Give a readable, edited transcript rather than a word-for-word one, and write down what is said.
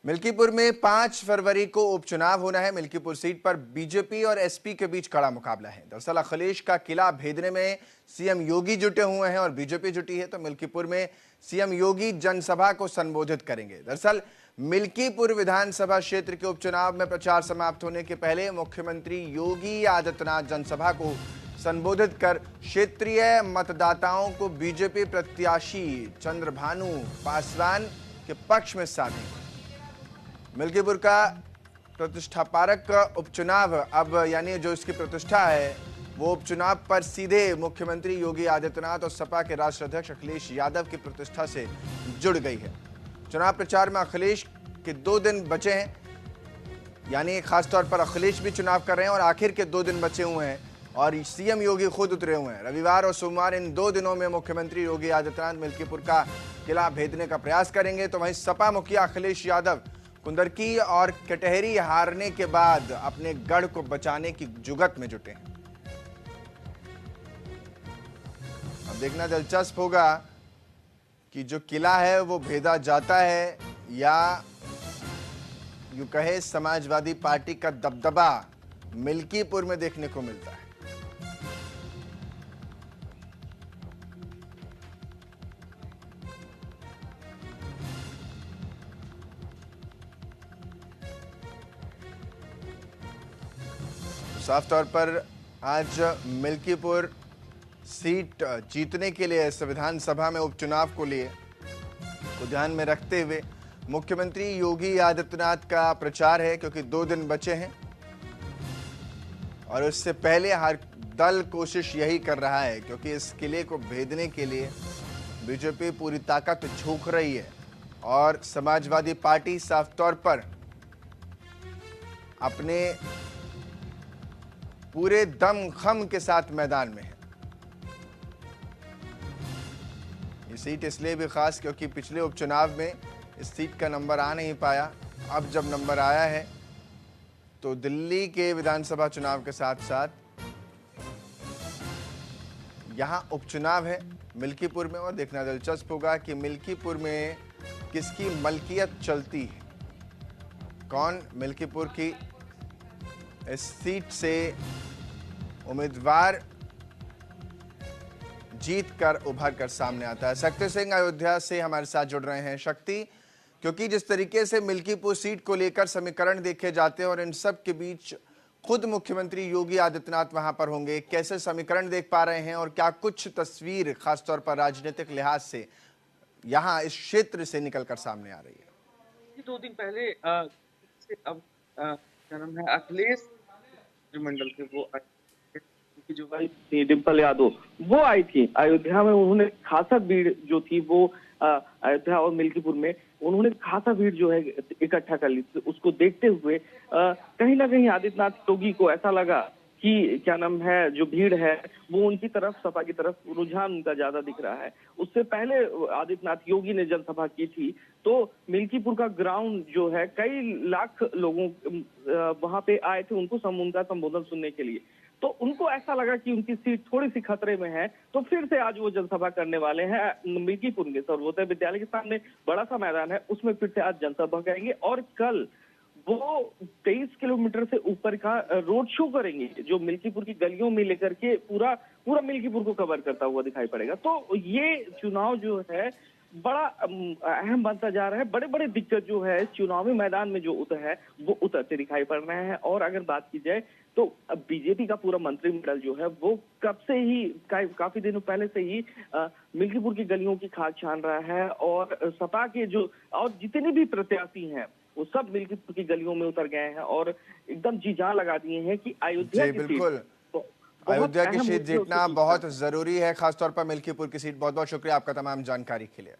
मिल्कीपुर में 5 फरवरी को उपचुनाव होना है। मिल्कीपुर सीट पर बीजेपी और एसपी के बीच कड़ा मुकाबला है। दरअसल अखिलेश का किला भेदने में सीएम योगी जुटे हुए हैं और बीजेपी जुटी है, तो मिल्कीपुर में सीएम योगी जनसभा को संबोधित करेंगे। दरअसल मिल्कीपुर विधानसभा क्षेत्र के उपचुनाव में प्रचार समाप्त होने के पहले मुख्यमंत्री योगी आदित्यनाथ जनसभा को संबोधित कर क्षेत्रीय मतदाताओं को बीजेपी प्रत्याशी चंद्रभानु पासवान के पक्ष में साधेंगे। मिल्कीपुर का प्रतिष्ठापरक उपचुनाव अब यानी जो इसकी प्रतिष्ठा है वो उपचुनाव पर सीधे मुख्यमंत्री योगी आदित्यनाथ और सपा के राष्ट्रीय अध्यक्ष अखिलेश यादव की प्रतिष्ठा से जुड़ गई है। चुनाव प्रचार में अखिलेश के 2 दिन बचे हैं, यानी खासतौर पर अखिलेश भी चुनाव कर रहे हैं और आखिर के 2 दिन बचे हुए हैं और सीएम योगी खुद उतरे हुए हैं। रविवार और सोमवार इन 2 दिनों में मुख्यमंत्री योगी आदित्यनाथ मिल्कीपुर का किला भेदने का प्रयास करेंगे, तो वहीं सपा मुखिया अखिलेश यादव कुंदरकी और कटहरी हारने के बाद अपने गढ़ को बचाने की जुगत में जुटे हैं। अब देखना दिलचस्प होगा कि जो किला है वो भेदा जाता है या यूं कहे समाजवादी पार्टी का दबदबा मिल्कीपुर में देखने को मिलता है। साफ तौर पर आज मिल्कीपुर सीट जीतने के लिए संविधान सभा में उपचुनाव को लिए को ध्यान में रखते हुए मुख्यमंत्री योगी आदित्यनाथ का प्रचार है, क्योंकि 2 दिन बचे हैं और उससे पहले हर दल कोशिश यही कर रहा है, क्योंकि इस किले को भेदने के लिए बीजेपी पूरी ताकत झोंक रही है और समाजवादी पार्टी साफ तौर पर अपने पूरे दम खम के साथ मैदान में है। ये सीट इसलिए भी खास क्योंकि पिछले उपचुनाव में इस सीट का नंबर आ नहीं पाया। अब जब नंबर आया है तो दिल्ली के विधानसभा चुनाव के साथ साथ यहां उपचुनाव है मिल्कीपुर में, और देखना दिलचस्प होगा कि मिल्कीपुर में किसकी मलकियत चलती है, कौन मिल्कीपुर की इस सीट से उम्मीदवार जीत कर उभर कर सामने आता है। शक्ति सिंह अयोध्या से हमारे साथ जुड़ रहे हैं। शक्ति, क्योंकि जिस तरीके से मिल्कीपुर सीट को लेकर समीकरण देखे जाते हैं और इन सब के बीच खुद मुख्यमंत्री योगी आदित्यनाथ वहां पर होंगे, कैसे समीकरण देख पा रहे हैं और क्या कुछ तस्वीर खासतौर पर राजनीतिक लिहाज से यहां इस क्षेत्र से निकलकर सामने आ रही है? 2 दिन पहले अब क्या नाम है अखिलेश मंडल के वो की जो भाई थी डिम्पल यादव वो आई थी अयोध्या में। उन्होंने खासा भीड़ जो थी वो अयोध्या और मिल्कीपुर में उन्होंने खासा भीड़ जो है इकट्ठा कर ली। तो उसको देखते हुए कहीं ना कहीं आदित्यनाथ योगी को ऐसा लगा कि क्या नाम है जो भीड़ है वो उनकी तरफ, सपा की तरफ रुझान उनका ज्यादा दिख रहा है। उससे पहले आदित्यनाथ योगी ने जनसभा की थी तो मिल्कीपुर का ग्राउंड जो है कई लाख लोगों वहां पे आए थे उनको उनका संबोधन सुनने के लिए। तो उनको ऐसा लगा कि उनकी सीट थोड़ी सी खतरे में है, तो फिर से आज वो जनसभा करने वाले हैं मिल्कीपुर के सर्वोदय विद्यालय के सामने बड़ा सा मैदान है, उसमें फिर से आज जनसभा करेंगे और कल वो 23 किलोमीटर से ऊपर का रोड शो करेंगे जो मिल्कीपुर की गलियों में लेकर के पूरा मिल्कीपुर को कवर करता हुआ दिखाई पड़ेगा। तो ये चुनाव जो है बड़ा अहम बनता जा रहा है। बड़े बड़े दिग्गज जो है चुनावी मैदान में जो वो उतरते दिखाई पड़ रहे हैं। और अगर बात की जाए तो अब बीजेपी का पूरा मंत्रिमंडल जो है वो कब से ही काफी दिनों पहले से ही मिल्कीपुर की गलियों की खाक छान रहा है और सपा के जो और जितने भी प्रत्याशी हैं वो सब मिल्कीपुर की गलियों में उतर गए हैं और एकदम जी जान लगा दिए हैं कि अयोध्या की बिल्कुल अयोध्या की सीट जीतना बहुत जरूरी है, खासतौर पर मिल्कीपुर की सीट। बहुत बहुत शुक्रिया आपका तमाम जानकारी के लिए।